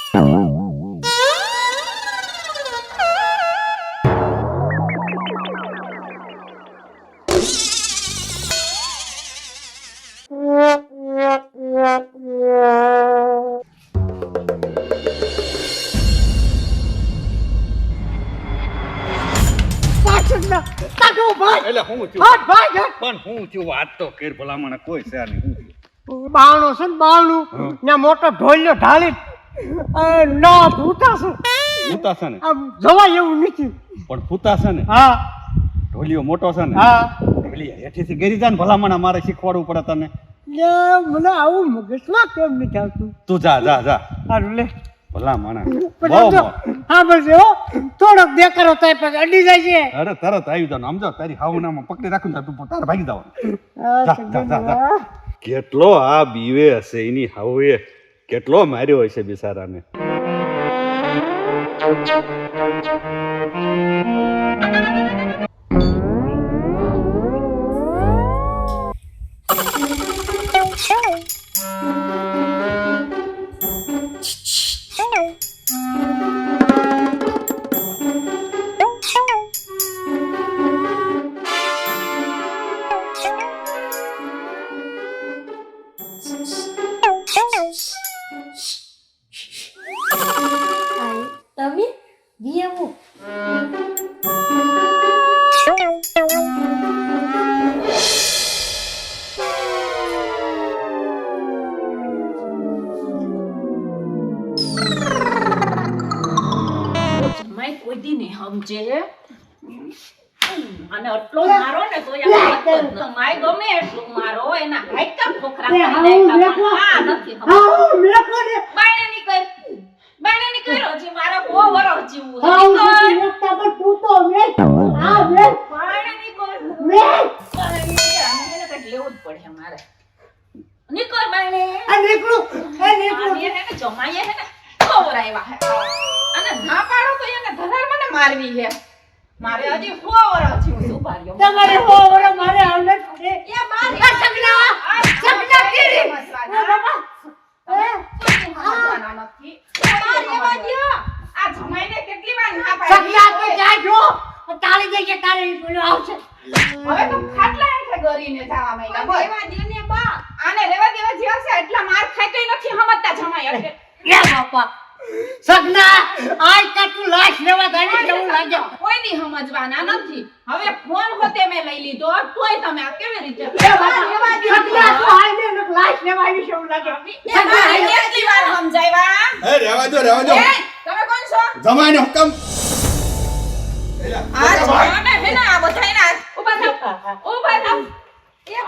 બાવણો છે ને બાવણું ને મોટો ઢોલિયો ઢાળી ના ભૂતા છે ને આમ જવાય એવું નથી પણ ફૂતા છે ને હા ઢોલિયો મોટો છે ને હા ઢોલિયા હેઠીથી ગરી જાય ને ભલામણ મારે શીખવાડવું પડે તને મને આવું મગજમાં કેમ નથી આવતું તું જા જા જા સારું લે ભલામણ હા બસ હો થોડોક દેખાડો થાય પછી અડી જાય છે અરે તરત આવી જાવ સમજો તારી હાવનામાં પકડી રાખું ને તું તારે ભાગી જવાનું કેટલો આ બીવે હશે એની હાવે કેટલો માર્યો હશે બિચારાને તમે બેવો કોઈ દી ને સમજે અને આટલો મારો ને તો માય ગમે એટલું મારો એના હાઈકા ખોખરા કરી નાખ્યા આ નથી બાયણે ની કર્યો જે મારા બહુ વરસ જીવું બાયણે ની કર એને કઈક લેવું જ પડે મારે નીકળ બાયણે એને જમાઈએ હે ને ખવરાવ્યા હે અને ના પાડો તો એને ધરાર મને મારવી હે મારે હજી 100 વર્ષ જીવું ઉભા રહ્યો તમારે 100 વર્ષ મારે આવને છે એ મારી સગના કેરી બાબા નથી એવા દ્યો આ જમાઈને કેટલી વાર ના પાડી સગના તો જાજો તાળી દે કે તારે બોલો આવશે હવે તો ખાટલા હેઠે ગરીને જવા માંગ્યા બોલ એવા દ્યો ને બા આને રેવા દેવા જ્યાં છે એટલા માર ખાઈ તોય નથી સમજતા જમાઈ એટલે એ બાપા સગના આજ કાટુ લાશ લેવા દાણી કેવું લાગે કોઈ દી સમજવાના નથી હવે ફોન હોતે મે લઈ લીધો તોય તમે આ કેવી રીતે એ બાપા સગના તો આઈને ને લાશ લેવા આવી કેવું લાગે સગના કેટલી વાર સમજાવ્યા એ રહેવા દો એ તમે કોણ છો જમાઈને હુકમ આ જમાને હે ને આ બધાયના ઊભા થાવ એ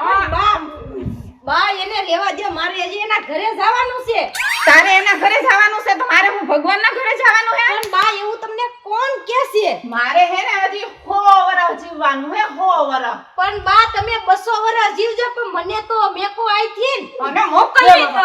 બા એને લેવા દે મારે હજી એના ઘરે જવાનું છે તારે એના ઘરે જવાનું છે તો મારે હું ભગવાનના ઘરે જવાનું હે પણ બા એવું તમને કોણ કહે છે મારે હે ને હજી 100 વર્ષ જીવવાનું હે 100 વર્ષ પણ બા તમે 200 વર્ષ જીવજો પણ મને તો મેકો આઈ થી અને મોકલી તો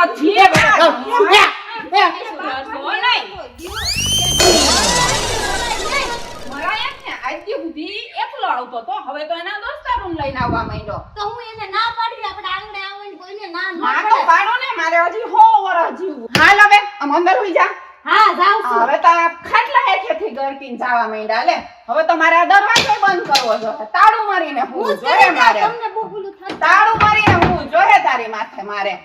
એકલો આવતો તો હવે તો એના દોસ્તારું લઈને આવવા માંડ્યો તો હું એને ના પાડી આપણે આંગણે આવીને કોઈને ના ના તો પાડો ને મારે હજી 100 વર્ષ જીવવું હાલ હવે આમ અંદર હોઈ જા હા જાવ છું હવે તો ખાટલા હેઠેથી ગરકીને જવા માંડ્યા લે હવે તો મારે આ દરવાજો બંધ કરવો જોઈએ તાળું મારીને હું જોઈએ મારે તમને બહુ ભૂલું થાય તાળું મારીને હું જોઈએ તારી માથે મારે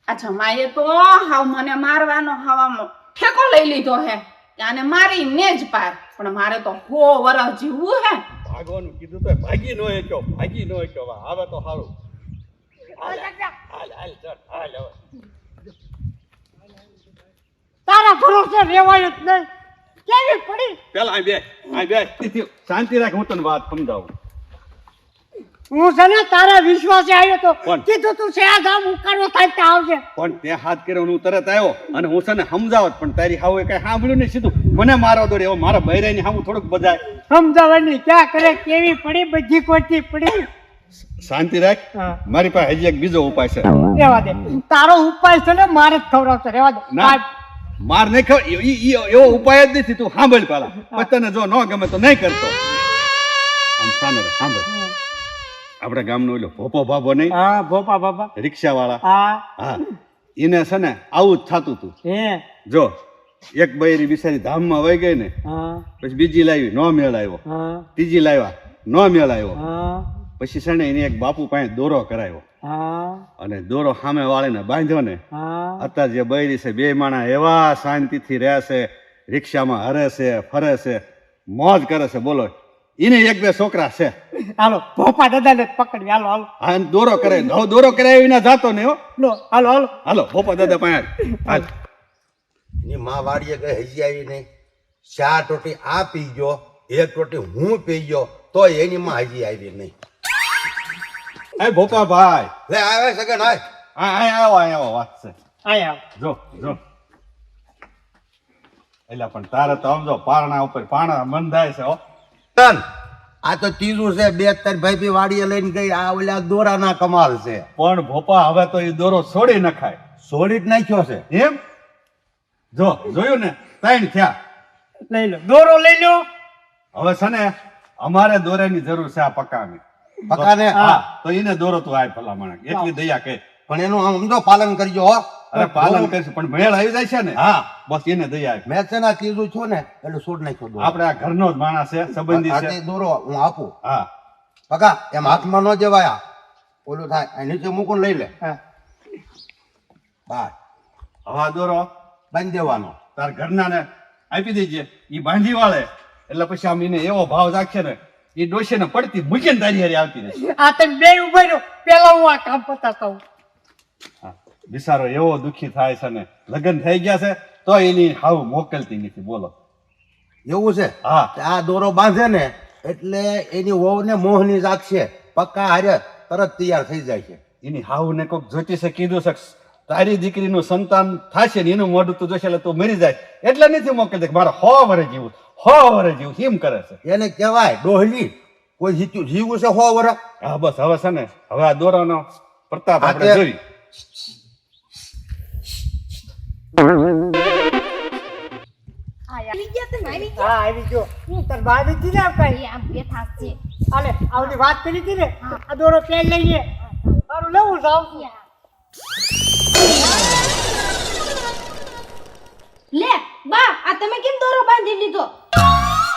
અચ્છા માએ તો હાવ મને મારવાનો હાવામાં ઠેકો લઈ લીધો હે આને મારીને જ પાર પણ મારે તો 100 વર્ષ જીવવું હે ભાગવાનું કીધું તો ભાગી નો એક્યો હવે તો સારું હાલ તારા ભરોસે રેવાય જ નહીં કેવી પડી પેલા આ બે શાંતિ રાખ હું તને વાત સમજાવું હું છે ને તારા વિશ્વાસે આવ્યો તો કોણ? કીધું તું છે આ ગામ ઉકાળો થાય તો આવજે પણ તે હાથ કર્યો હું તરત આવ્યો અને હું છે ને સમજાવત પણ તારી હાવે કઈ સાંભળ્યું નહીં સીધું મને મારો દોડે એવો મારા બૈરાની હામું થોડુંક બજાય સમજાવવાની ક્યાં કરે કેવી પડી બધી કોટી પડી શાંતિ રાખ હા. મારી પાસે હજી એક બીજો ઉપાય છે રેવા દે તારો ઉપાય છે ને મારે જ ખવડાવશે રેવા દે ના માર નહીં ખબર એવો ઉપાય જ નથી તું સાંભળ પેલા પછી તને જો ન ગમે તો નહીં કરતો આમ સાંભળ આપણા ગામનો ઓલો ભોપો બાબો નહીં હા ભોપા બાપા રિક્ષા વાળા હા હા એને છે ને આવું જ થતું તું હે જો એક બૈરી બિચારી ધામમાં વહી ગઈ ને હા પછી બીજી લાવી નો મેળ આવ્યો, હા ત્રીજી લાવ્યા નો મેળ આવ્યો, હા પછી છે ને એની એક બાપુ પાસે દોરો કરાવ્યો હા અને દોરો સામે વાળીને બાંધ્યો ને. હા અત્યારે જે બૈરી છે બે માણા એવા શાંતિથી રહે છે, રિક્ષામાં હરે છે, ફરે છે, મોજ કરે છે. બોલો એને એક બે છોકરા છે. હાલો ભોપા દાદાને પકડી હાલો હાલો આ દોરો કરાવી હવે દોરો કરાવી વિના જાતો નહીં હો. લો હાલો હાલો હાલો ભોપા દાદા પાસે હાલ. ની માં વાડીએ કઈ હજી આવી નહીં. 4 ટોટી આ પી ગયો, 1 ટોટી હું પી ગયો, તો એની માં હજી આવી નહીં. એ ભોપા ભાઈ લે આવે સગન આય. અહીંયા આવો વાત છે. અહીંયા જો જો એટલે પણ તારે તો સમજો પારણા ઉપર પાણા બંધાય છે હો. તન આ તો ત્રીજું છે. 2 ભાઈ બી વાડીએ લઈને ગઈ. આ ઓલા દોરાના કમાલ છે. પણ ભોપા હવે તો એ દોરો છોડી નખાય છોડી જ નાખ્યો છે. એમ. જો જોયું ને 3 થયા. લઈ લો દોરો લઈ લો. હવે છે ને અમારે દોરાની જરૂર છે આ પકાની. પકાને હા તો એને દોરો તું આય ભલા માણસ એટલી દયા કે. પણ એનું આમ સમજો પાલન કરજો હો. અરે પાલન કરીશું પણ મેળ આવી જાય છે ને. હા બસ એને દયા આપે. મેં છે ને આ ત્રીજું છું ને એટલે છોડ નાખ્યો દોરો. આપણે આ ઘરનો જ માણસ છે, સંબંધી આ છે. તે દોરો હું આપું. હા પકા એમ હાથમાં ન જવાયા. ઓલું થાય આ નીચે મૂકું લઈ લે. હા બાર હવે આ દોરો બાંધી દેવાનો. તાર ઘરના ને આપી દેજે. ઈ બાંધી વાળે એટલે પછી આમ એને એવો ભાવ રાખશે ને એ ડોશે ને પડતી મૂકીને તારી હારી આવતી રહેશે. આ તમે બે ઉભા રહ્યો પેલા હું આ કામ પતાવતા હું. હા, બિચારો એવો દુઃખી થાય છે ને લગ્ન થઈ ગયા છે તો એની હાવ મોકલતી નથી. બોલો એવું છે. હા આ દોરો બાંધે ને એટલે એની વહુને મોહની રાખશે. પક્કા હારે તરત તૈયાર થઈ જાય છે. એની હાવ ને કોઈક જ્યોતિષે કીધું છે તારી દીકરીનું સંતાન થશે ને એનું મોઢું તું જોશે એટલે તું મરી જાય એટલે નથી મોકલતી કે મારે 100 વર્ષ જીવું 100 વર્ષ જીવું એમ કરે છે. એને કહેવાય ડોહલી. કોઈ જીવું છે 100 વર્ષ. હા બસ હવે છે ને હવે આ દોરાનો પ્રતાપ હા, આપણે તે- જોઈ. આવી ગયા તમે આવી હા આવી ગયો તાર બાવી હતી ને કઈ ગયા આમ બેઠા છે હાલે આવડી વાત કરી હતી ને આ દોરો ક્યાં લઈએ તારું લેવું જાવ લે બા આ તમે કેમ દોરો બાંધી લીધો?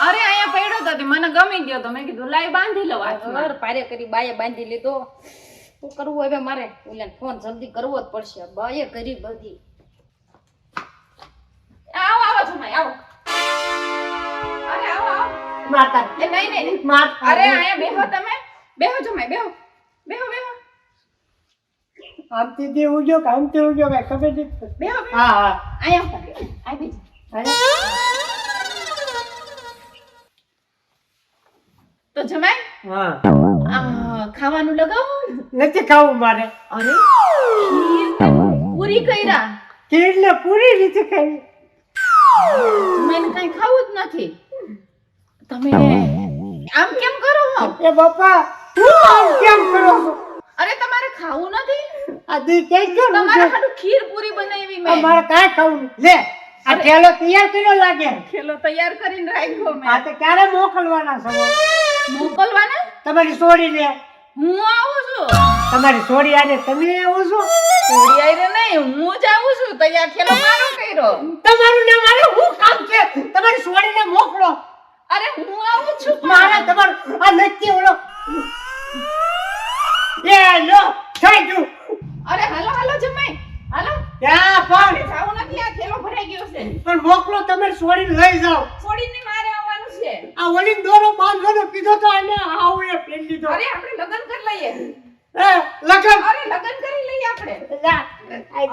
અરે અહીંયા પડ્યો તો તે મને ગમી ગયો તો મેં કીધું લાઈ બાંધી લઉં હાથમાં. ઘર પારે કરી બાએ બાંધી લીધો. શું કરવું હવે મારે? ઓલાને ફોન જલ્દી કરવો જ પડશે. બાએ કરી બધી. આવો આવો જમાઈ આવો. અરે આવો આવો. માતા એ નહીં નહીં માર અરે અહીંયા બેહો તમે. બેહો જમાઈ બેહો. બેહો બેહો. આમથી દેવું જો કે આમથી દેવું જો કઈ ખબર નથી પડતી. બેહો બેહો. હા હા અહીંયા આવી તો જમાઈ હા ખાવાનું લગાવો. નથી ખાવું મારે અરે ખીર ને પૂરી કર્યા. એટલે પૂરી રીતે ખાવી મને કઈ ખાવું જ નથી. તમે આમ કેમ કરો છો? એ બાપા તું આમ કેમ કરો છો? અરે તમારે ખાવું નથી? આ દી કઈ ગયો તમારે હાટુ ખીર પૂરી બનાવી મેં. મારે કાંઈ ખાવું નહીં. લે આ ઠેલો તૈયાર કર્યો લાગે ખેલો તૈયાર કરીને રાખ્યો આ મેં. તો ક્યારે મોકલવાના છો મોકલવાના? તમારી સોડી લે હું આવું છું. તમારી સોડી આજે તમે આવો છો થોડી આયરે નહીં, હું જ આવું છું. તૈયાર ખેલો મારો કર્યો. તમારું ને મારે શું કામ છે તમારી સોડીને મોકલો અરે હું આવું છું પણ. મારે તમારું આ નથી ઓલો એ લો થઈ ગયું અરે હાલો હાલો જમાઈ હાલો. ત્યાં આપણે પણ જાવું નથી, આ ખેલો ભરાઈ ગયો છે. પણ મોકલો તમારી સોડીને લઈ જાઓ છોડીને મારે આવવાનું છે. આ ઓલી દોરો બાંધવાનો કીધો તો આને આવું એ પેન લીધો અરે આપણે લગ્ન કરી લઈએ. એ લગન અરે લગ્ન કરી લઈએ આપણે. લા,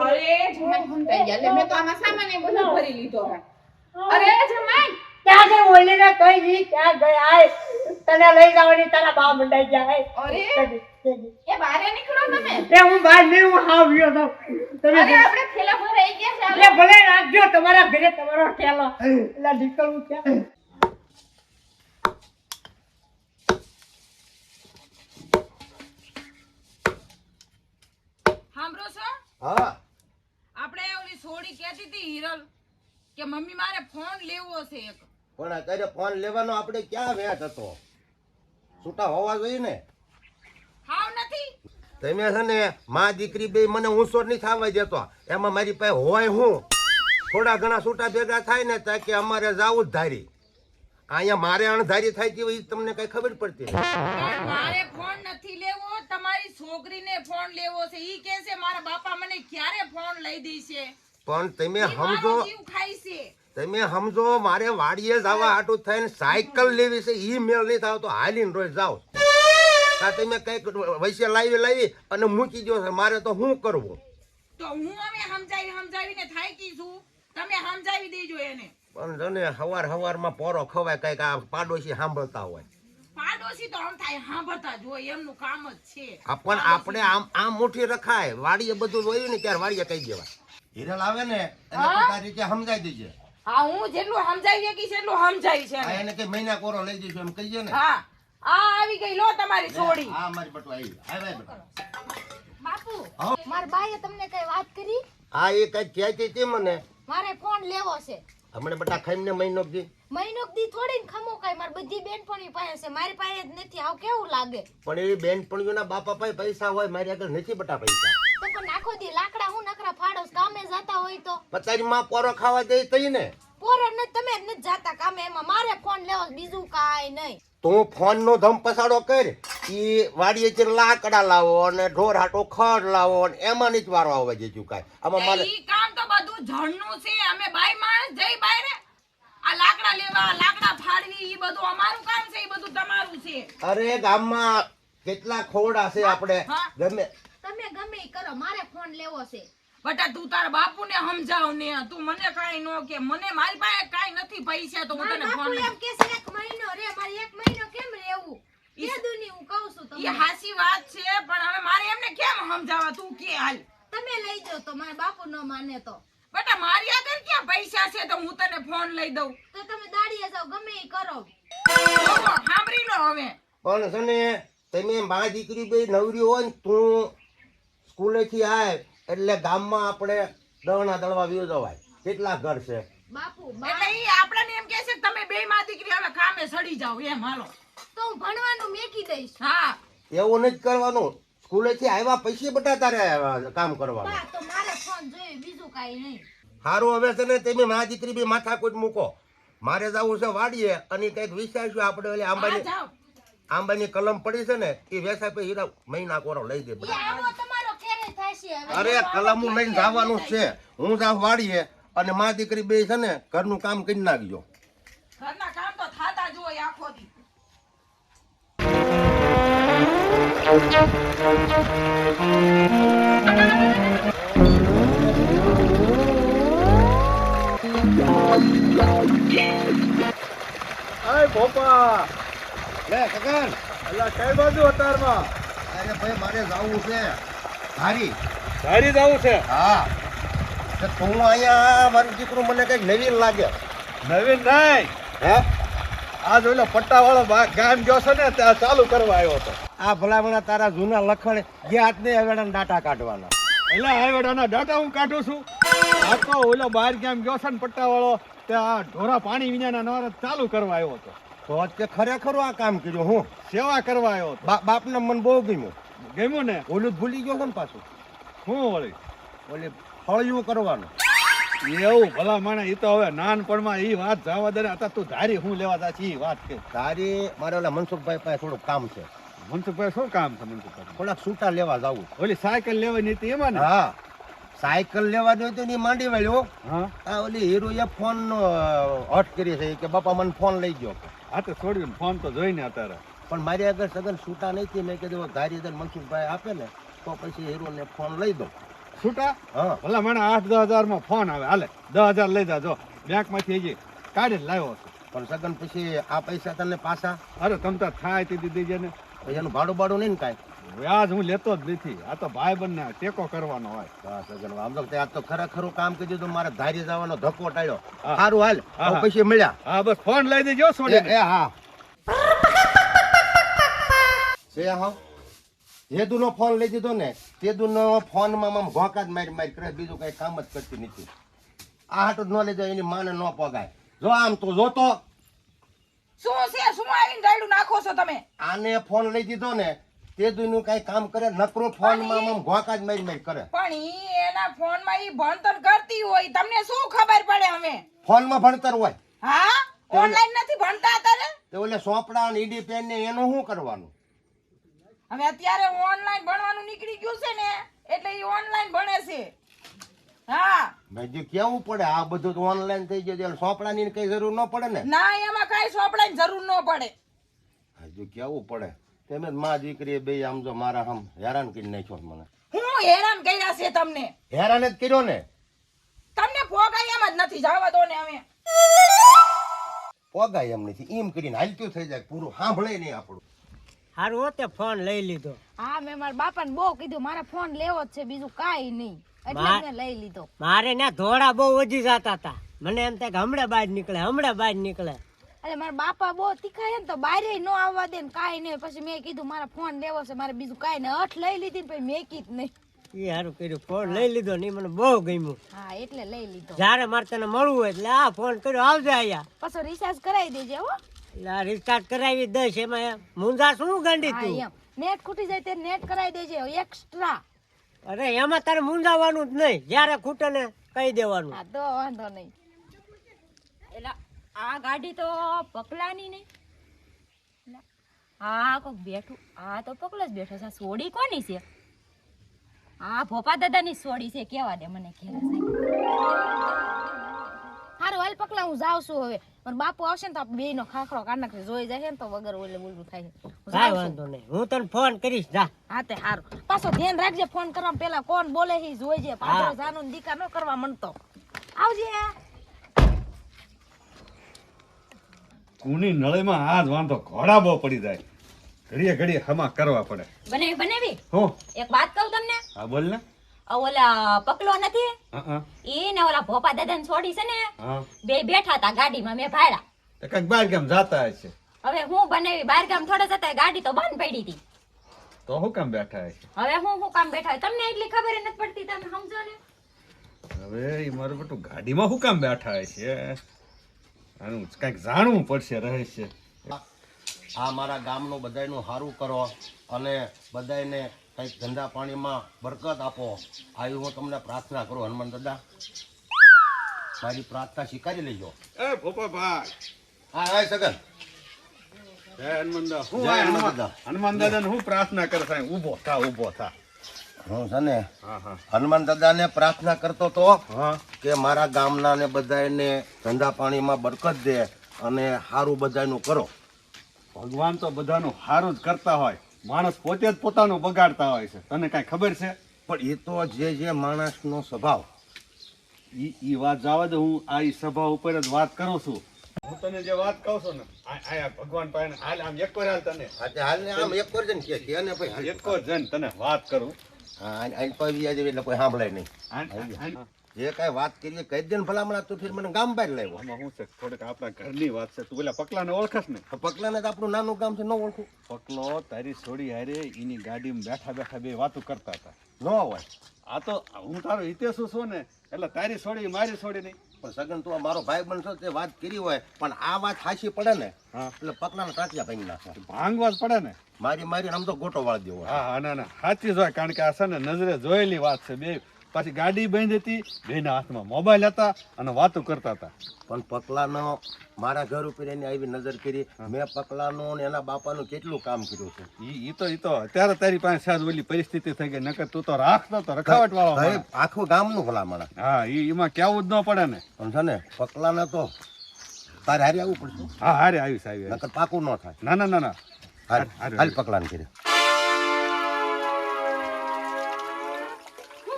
અરે જમાઈ સમજાઈ ગયા. લે મેં તો આમાં સામાન એ બધો ભરી લીધો. અરે જમાઈ ત્યાં ગઈ ઓલીને કઈ દી ત્યાં ગઈ આય તને લઈ જવાની તારા બા મંડાઈ ગયા અરે એ એ બારે નીકળો તમે. હું બહાર નહીં હું આવ્યો તો તમે અરે આપણે થેલા ભરાઈ ગયા છે. એટલે ભલે રાખજો તમારા ઘરે તમારો ઠેલો એટલે નીકળવું ક્યાં સાંભળો છો? હા આપણે ઓલી સોડી કહેતી હતી હિરલ કે મમ્મી મારે ફોન લેવો છે એક. પણ અત્યારે ફોન લેવાનો આપણે ક્યાં વેટ હતો? છૂટા હોવા જોઈએ ને. હાવ નથી. તમે છે ને માં દીકરી બે મને ઊંચો નહીં થવા દેતો. એમાં મારી પાસે હોય હું થોડા ઘણા છૂટા ભેગા થાય ને તો કે અમારે જાવું જ ધારી. અહીંયા મારે અણધારી થાય તેવી તમને કઈ ખબર પડતી નથી. પણ મારે ફોન નથી લેવો, તમારી છોકરીને ફોન લેવો છે. ઈ કહે છે મારા બાપા મને ક્યારે ફોન લઈ દેશે. પણ તમે ઈ મારો સમજો, જીવ ખાય છે. તમે સમજો, મારે વાડીએ જવા હાટું થઈને સાયકલ લેવી છે. ઈ મેળ નહીં થાવ તો હાલીને રોજ જાઓ. તમે કઈક વૈસે લાવી અને મૂકી દો છે. મારે તો શું કરવું? તો હું હવે સમજાવીને થાકી છું. તમે સમજાવી દેજો એને. પણ જો ને હવારમાં પોરો ખવાય કઈક આ પાડોશી સાંભળતા હોય. પાડોશી તો આમ થાય સાંભળતા જ હોય, એમનું કામ જ છે. પણ આપણે આમ મુઠ્ઠી રખાય. વાડીએ બધું જોયું ને ત્યારે વાડીએ કહી દેવાય. હિરલ આવે ને એને પોતાની રીતે સમજાઈ દેજે. હા, હું જેટલું સમજાવી શકીશ એટલું સમજાવી છે. આ એને કે મહિના કોરો લઈ જઈશું એમ કહીએ ને. હા, આ આવી ગઈ લો તમારી છોડી. હા, મારી બટુ આવી. આવે બેટા. બાપુ હા? માર બાઈએ તમને કઈ વાત કરી? હા, એ કઈ કહેતી હતી મને. મારે ફોન લેવો છે. હમણાં બેટા ખાઈને મહિનો દી. મહિનો દી થોડી ને ખમો કાઈ, મારી બધી બેનપણી પાસે છે, મારી પાસે જ નથી. આવ કેવું લાગે? પણ એ બેનપણીઓના બાપા પાસે પૈસા હોય, મારી આગળ નથી બેટા પૈસા. તો પણ આખો દી લાકડા હું નકરા ફાડોસ કામે જાતા હોય તો પતારી માં પોરો ખાવા દે તઈ ને. પોરો ને તમે જ નથી જાતા કામે, એમાં મારે ફોન લેવો છે, બીજું કાઈ નહીં. તું ફોન નો ધમ પસાડો કર. ઈ વાડીએ લાકડા લાવો અને ઢોર હાટો ખડ લાવો અને એમાં જ વારો આવવા દેજો કાંઈ. આમાં મારે ઈ કામ તો બધું જણનું છે. અમે બાઈ માણસ જઈ બાયરે આ લાકડા લેવા, લાકડા ફાડવી, ઈ બધું અમારું કામ છે. ઈ બધું તમારું છે. અરે ગામમાં કેટલા ખોડા છે આપણે. હા. ગમે તમે ગમે ઈ કરો, મારે ફોન લેવો છે. બટા તું તારા બાપુને સમજાવ ને. તું મને કાઈ નો કે. મને મારી પાસે કાઈ નથી પૈસા તો હું મારા તને બાપુ ફોન એમ કે છે 1 મહિનો રે, મારે 1 મહિનો કેમ રહેવું? ઈ- એ દુની હું કહું છું એ તમને. હાચી વાત છે, પણ હવે મારે એમને કેમ સમજાવવા? તું કે હાલ. તમે લઈ જાઓ તો મારા બાપુ ન માને તો બટા મારી આગળ ક્યાં પૈસા છે તો હું તને ફોન લઈ દઉં? તમે દાડીએ જાઓ, ગમે ઈ કરો. જોવો, સાંભળી લો હવે. પણ છે ને તમે મા દીકરી બે નવરી હોય ને તું સ્કૂલેથી આય એટલે ગામમાં આપણે દળના દળવા વ્યુ જવાય. કેટલા ઘર છે. બાપુ એટલે ઈ આપણને એમ કહે છે કે તમે બે માં દીકરી હવે કામે સડી જાવ એમ. હાલો. તો હું ભણવાનું મેકી દઈશ. હા, એવું નથી કરવાનું. સ્કૂલેથી આવ્યા પછી બટા તારે કામ કરવાનું. બા તો મારે ફોન જોઈએ, બીજું કાઈ નહીં. સારું, હવે છે ને તમે મા દીકરી બી માથાકૂટ મૂકો. મારે જવું છે વાડીએ અને કંઈક વિચારશું આપણે. ઓલી હા, આંબાની જાઓ. આંબાની કલમ પડી છે ને એ વેસાય પછી હીરા મહિના કોરો લઈ દે ઈ બધા. આવો તમારો ક્યારે થશે હવે? અરે કલમ લઈને જવાનું જ છે. હું જાઉં વાડીએ અને મા દીકરી બે છે ને ઘરનું કામ કરી નાખજો. ઘરના કામ તો થાતા જ હોય આખો દી. અય ભોપા, લે કગન, અલા કઈ બાજુ અતારમાં? અરે ભાઈ મારે જવું છે ધારી. ધારી જવું છે. હા, તો તું અહીંયા મારું દીકરું મને કઈક નવીન લાગે. નવીન નહીં, હે? આજ ઓલો પટ્ટાવાળો ગામ ગયો છે ને ત્યાં ચાલુ કરવા આવ્યો હતો. આ ભલામણા તારા જૂના લખણ ગયા જ નહીં હવે ડાટા કાઢવાના. એટલે હાઈવેડાના ડાટા હું કાઢું છું. આ તો ઓલો બહાર ગામ ગયો છે ને પટ્ટાવાળો ત્યાં ઢોરા પાણી વિનાના નવાર ચાલુ કરવા આવ્યો હતો. તો તે ખરેખર આ કામ કર્યું. હું સેવા કરવા આવ્યો હતો. બાપને મને બહુ ગમ્યું. ગમ્યું ને? ઓલું જ ભૂલી ગયો છે ને પાછું. હું વળી ઓલી ફળિયું કરવાનું. એવું ભલા માણે એ તો હવે નાનપણમાં એ વાત જવા દે ને. અત્યારે તું ધારી હું લેવા તા છે એ વાત કે. તારી મારે ઓલા મનસુખભાઈ પાસે થોડુંક કામ છે. મનસુખભાઈ શું કામ છે? મનસુખભાઈ થોડાક છૂટા લેવા જવું. ઓલી સાયકલ લેવાની હતી એમાં ને? હા, સાયકલ લેવા દો તો એની માંડી વળ્યો. હા, આ ઓલી હીરોએ ફોન નો હટ કરી છે કે બાપા મને ફોન લઈ ગયો. આ તો છોડ્યું ને ફોન તો જોઈને અત્યારે. પણ મારી આગળ સગન છૂટા નથી. મેં કીધું ધારી દર મનસુખભાઈ આપે ને તો પછી હીરોને ફોન લઈ દો. છૂટા હા, ભલા મને 8-10 હજારમાં ફોન આવે. હાલે 10,000 લઈ જાજો. બેંકમાંથી હજી કાઢી લાવ્યો છું. પણ સગન પછી આ પૈસા તને પાછા અરે તમ તાર થાય તે દીધી છે ને. પછી એનું ભાડું ભાડું નહીં ને કાંઈ. વ્યાજ હું લેતો જ નથી. આ તો ભાઈ બંને ટેકો કરવાનો હોય. હા સગન, આમ તો આ તો ખરેખર કામ કરી દીધું. મારે ધારી જવાનો ધક્કો ટાળ્યો. હા. સારું હાલ, હા, હવે હા. પછી મળ્યા. હા બસ ફોન લઈ દેજો છોડીને. એ હા છે હા. હેદુનો ફોન લઈ દીધો ને, તેદુનો ફોનમાં આમ ભોંકા જ મારી કરે. બીજું કઈ કામ જ કરતી નથી. આ હાટું જ ન લઈ જાય એની માને ન પગાય. જો આમ તો જોતો શું છે? શું આવીને ગાયડું નાખો છો તમે? આને ફોન લઈ દીધો ને તે દુનું કઈ કામ કરે નકરો ફોનમાં આમ ઘોકા જ મારી કરે પણ ઈ એના ફોનમાં ઈ ભણતર કરતી હોય તમને શું ખબર પડે અમે ફોનમાં ભણતર હોય હા ઓનલાઈન નથી ભણતા અત્યારે તે ઓલે સોપડા ને ઈડી પેન ને એનું શું કરવાનું હવે અત્યારે ઓનલાઈન ભણવાનું નીકળી ગયું છે ને એટલે ઈ ઓનલાઈન ભણે છે હા મેં જે કેવું પડે આ બધું તો ઓનલાઈન થઈ ગયું સોપડાની કઈ જરૂર ન પડે ને ના એમાં કઈ સોપડાની જરૂર ન પડે હજુ કેવું પડે તમે માં દીકરી બે આમ જો મારા આમ હેરાન કરી નાખ્યો મને હું હેરાન કર્યા છે તમને હેરાન જ કર્યો ને તમને પોગાય એમ જ નથી જવા દો ને અમે પોગાય એમ નથી એમ કરીને હાલતું થઈ જાય પૂરું સાંભળે નહીં આપણું હારું હોતે ફોન લઈ લીધો. હા મેં મારા બાપાને બહુ કીધું મારે ફોન લેવો જ છે બીજું કાંઈ નહીં એટલે મેં લઈ લીધો. મારે ના ધોળા બહુ વધી જતા હતા મને એમ થાય કે હમણાં બહાર નીકળે એટલે મારા બાપા બહુ તીખાય ને તો બારે ન આવવા દે ને કાંઈ નહીં. પછી મેં કીધું મારે ફોન લેવો છે મારે બીજું કાંઈ નહીં. અઠ લઈ લીધી ને પછી મેં કીધું નહીં. એ સારું કર્યું ફોન લઈ લીધો ને મને બહુ ગમ્યું. હા એટલે લઈ લીધો. જયારે મારે તને મળવું હોય એટલે આ ફોન કર્યો આવજે અહીંયા. પાછો રિચાર્જ કરાવી દેજે હો. એટલે આ રિસ્ટાર્ટ કરાવી દઈશ એમાં મુંજા શું ગાંડી હા તું. એમ નેટ ખૂટી જાય તે નેટ કરાવી દેજે એક્સ્ટ્રા. અરે એમાં તારે મુંજાવાનું જ નહીં જયારે ખૂટે ને કહી દેવાનું. હા તો વાંધો નહીં. એટલે આ ગાડી તો પકલાની નહીં હા કોક બેઠું આ તો પકલો જ બેઠો છે. સોડી કોની છે? આ ભોપા દાદાની સોડી છે કેવા દે મને ઘેર હારું હાલ પકલા હું જાઉં છું હવે. પણ બાપુ આવશે ને તો બે નો ખાખરો કાઢ નાખે જોઈ જાય ને તો વગર ઓલે બોલવું થાય. કાંઈ વાંધો નહીં હું તને ફોન કરીશ જા. હા તે હારું પાછો ધ્યાન રાખજે ફોન કરવા પેલા કોણ બોલે હી જોઈજે. પાછો જાનું દીકા ન કરવા મનતો. આવજે. કુની નળીમાં આ જ વાંધો ઘોડા બહુ પડી જાય ઘડીએ હમા કરવા પડે બનાવી હું એક વાત કહું તમને. હા બોલ ને ઓલા પકલો નથી હા ઈ ને ઓલા ભોપા દાદાની સોડી છે ને હા બે બેઠા હતા ગાડીમાં મેં ભાડા. તો કઈક બહાર કેમ જાતા હશે હવે હું બનાવી બહાર ગામ થોડા જતા ગાડી તો બંધ પડી હતી. તો હું કામ બેઠા હશે હવે હું કામ બેઠા તમને એટલી ખબર નથી પડતી તમે સમજો ને. હવે એ મારું બેટું ગાડીમાં શું કામ બેઠા હશે આનું કઈક જાણવું પડશે રહે આ મારા ગામનું બધાયનું સારું કરો અને બધાયને કંઈક ધંધા પાણીમાં બરકત આપો આવી હું તમને પ્રાર્થના કરું હનુમાન દાદા મારી પ્રાર્થના સ્વીકારી લેજો. એ ભોપા ભાઈ હા હા સગન જય હનુમાન દાદા હું જય હનુમાન દાદા. હનુમાન દાદાને હું પ્રાર્થના કરે સાહેબ ઊભો થા હું છે ને હા હનુમાન દાદાને પ્રાર્થના કરતો તો હા કે મારા ગામના ને બધાયને ધંધા પાણીમાં બરકત દે અને સારું બધાયનું કરો. ભગવાન તો બધાનું સારું જ કરતા હોય માણસ પોતે જ પોતાનું બગાડતા હોય છે તને કાંઈ ખબર છે પણ એ તો જે માણસનો સ્વભાવ ઈ વાત જવા દે હું આ ઈ સભા ઉપર જ વાત કરું છું હું તને જે વાત કહું છું ને આયા ભગવાન પાસે હાલ આમ એક વાર હાલ તને હાલ ને આમ એક વર્જન કે ને ભાઈ એક જ જણ તને વાત કરું એટલે કોઈ સાંભળે નહીં. જે કઈ વાત કરીએ કહી દે ને ભલામણા તું ફિર મને ગામ બહાર લાવ્યો. આમાં શું છે થોડીક આપણા ઘરની વાત છે તું પેલા પકલાને ઓળખસ ને પકલાને તો આપણું નાનું ગામ છે ન ઓળખું પકલો તારી છોડી હારે એની ગાડીમાં બેઠા બે વાતો કરતા હતા ન હોય. આ તો હું તારો હિતેશુ છું ને એટલે તારી છોડી મારી છોડી નહીં પણ સગન તું મારો ભાઈ બનશો તે વાત કરી હોય પણ આ વાત હાચી પડે ને હા એટલે પકલાને ટાંટિયા ભાંગી નાખે. ભાંગવા જ પડે ને મારી આમ તો ગોટો વાળી દેવો. હા ના સાચી જ હોય કારણ કે આ છે ને નજરે જોયેલી વાત છે બે પાછી ગાડી બંધ હતી બેના હાથમાં મોબાઈલ હતા અને વાતો કરતા હતા પણ પકલાનો મારા ઘર ઉપર એની આવી નજર કરી મેં પકલાનો ને એના બાપાનું કેટલું કામ કર્યું છે. ઈ તો અત્યારે તારી પાસે સાજ ઓલી પરિસ્થિતિ થઈ ગઈ નકર તું તો રાખતો તો રખાવટ વાળો ભાઈ આખું ગામનું ભલામણા. હા એમાં કેવું જ ન પડે ને પણ છે ને પકલાને તો તારે હારી આવવું પડશે હા હારે આવીશ નકર પાકું ન થાય. ના હાલ પકલાને કરી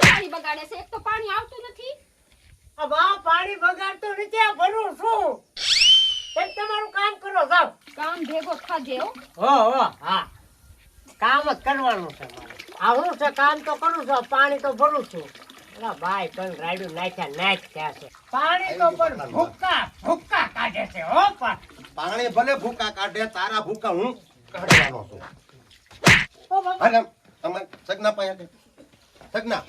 પાણી બગાડે છે એક તો પાણી આવતું નથી. આ બા પાણી બગાડતો નથી આ ભરું છું. તમે તમારું કામ કરો જાવ. કામ ભેગો ખાજે હો. હો હા કામ જ કરવાનું છે મારે. આ હું છે કામ તો કરું છું પાણી તો ભરું છું. એલા ભાઈ કઈ રાડ્યું નાખ્યા છે પાણી તો પણ ભૂક્કા કાઢે છે હો પણ પાણી ભલે ભૂકા કાઢે તારા ભૂકા હું કાઢવાનો છું. હાલ આમ સગના પાસે સગના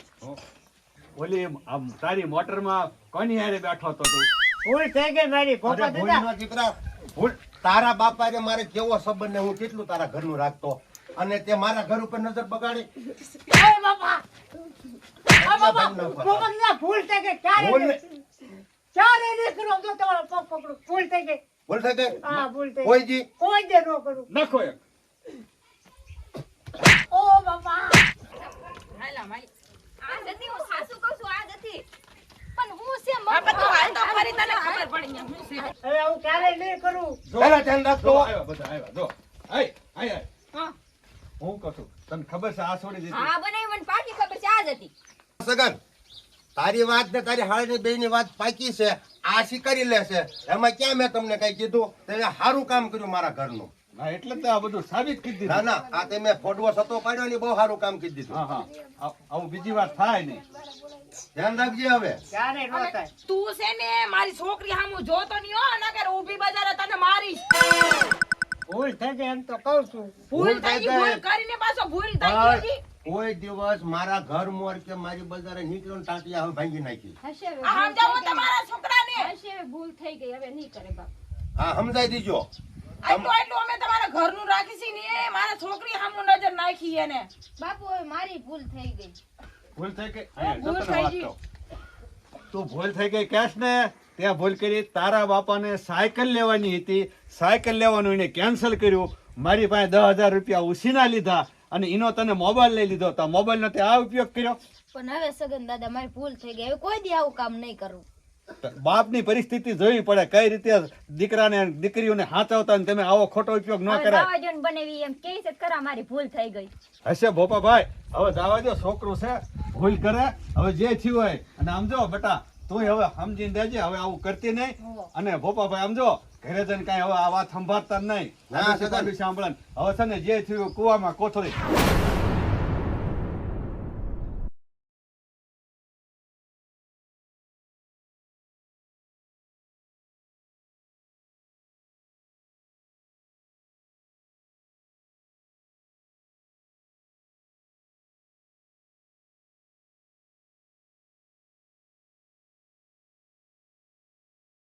ઓલી આમ તારી મોટરમાં કોની હારે બેઠો હતો તું ભૂલ થઈ ગઈ મારી પોપા દાદા. ભૂલનો દીકરા ભૂલ તારા બાપા રે મારે કેવો સંબંધ ને હું કેટલું તારા ઘરનું રાખતો અને તે મારા ઘર ઉપર નજર બગાડી. એ બાપા આ બાપા મોહમ્મદના ભૂલ થઈ ગઈ ભૂલ ક્યારે નહીં. ક્યારે નહીં કરું જો તમારો પગ પકડું ભૂલ થઈ ગઈ ભૂલ થઈ ગઈ? હા ભૂલ થઈ કોઈ ગઈ જી કોઈ દે નો કરું નાખો એક. ઓ બાપા હાલા મારી આ જતી હું સાસુ કહું છું આ જતી પણ હું છે આ બધું હાલ તો ફરી તને ખબર પડી ગયા હું છે હવે હું ક્યારે નહીં કરું પહેલા ધ્યાન રાખજો. જો આવ્યા બધા આવ્યા જો આય આય આય. હા હું કહું છું તને ખબર છે આ છોડી દીધી હા બનાવી મને પાકી ખબર છે આ જતી સગન તારી વાત ને તારી હાળની બેયની વાત પાકી છે. આ સ્વીકારી લેશે એમાં ક્યાં મેં તમને કઈ કીધું તમે સારું કામ કર્યું મારા ઘરનું. હા એટલે તો આ બધું સાબિત કરી ના દીધું. ના આ તમે ફોડવો સતો પાડ્યો ને બહુ સારું કામ કરી દીધું. હા હા આવું બીજી વાર થાય નહીં. ધ્યાન રાખજે હવે. ક્યારે નો થાય તું છે ને મારી છોકરી સામું જોતો નહીં હો નકર ઊભી બજારે તને મારીશ ભૂલ થઈ ગઈ એમ તો કહું છું ભૂલ થઈ ગઈ ભૂલ કરીને પાછો ભૂલ થઈ ગઈ હજી. કોઈ દિવસ મારા ઘર મોર કે મારી બજારે નીકળ્યો ને ટાંટિયા હવે ભાંગી નાખી. હશે હવે આ સમજાવો તમારા છોકરાને હશે હવે ભૂલ થઈ ગઈ હવે નહીં કરે બાપ હા સમજાઈ દીજો. આટલું અમે તમારા ઘરનું રાખીશી ને મારા છોકરી સામું નજર નાખી એને બાપુ હવે મારી ભૂલ થઈ ગઈ ભૂલ થઈ ગઈ અહીંયા જો ભૂલ તને થઈ વાત ગઈ. કહું. તું ભૂલ થઈ ગઈ કેસ ને ત્યાં ભૂલ કરી. તારા બાપાને સાયકલ લેવાની હતી, સાયકલ લેવાનું એને કેન્સલ કર્યું. મારી પાસે 10,000 રૂપિયા ઉછીના લીધા અને એનો તને મોબાઈલ લઈ લીધો. તો મોબાઈલનો તે આ ઉપયોગ કર્યો. પણ હવે સગન દાદા મારી ભૂલ થઈ ગઈ હવે કોઈ દી આવું કામ નહીં કરું બાપની પરિસ્થિતિ જોવી પડે કઈ રીતે દીકરાને દીકરીઓને હાચવતા ને તમે આવો ખોટો ઉપયોગ ન કરાય. દાવાજોન બનેવી એમ કે છે કરા મારી ભૂલ થઈ ગઈ હશે ભોપાભાઈ હવે દાવા દો છોકરું છે ભૂલ કરે હવે જે થયું હોય. અને આમ જો બેટા તું હવે સમજીને દેજે હવે આવું કરતી નહીં. અને ભોપાભાઈ આમ જો ઘરે જઈને કઈ હવે આ વાત સંભાળતા જ નહીં. ના, સાંભળે હવે છે ને જે થયું કુવામાં કોથળી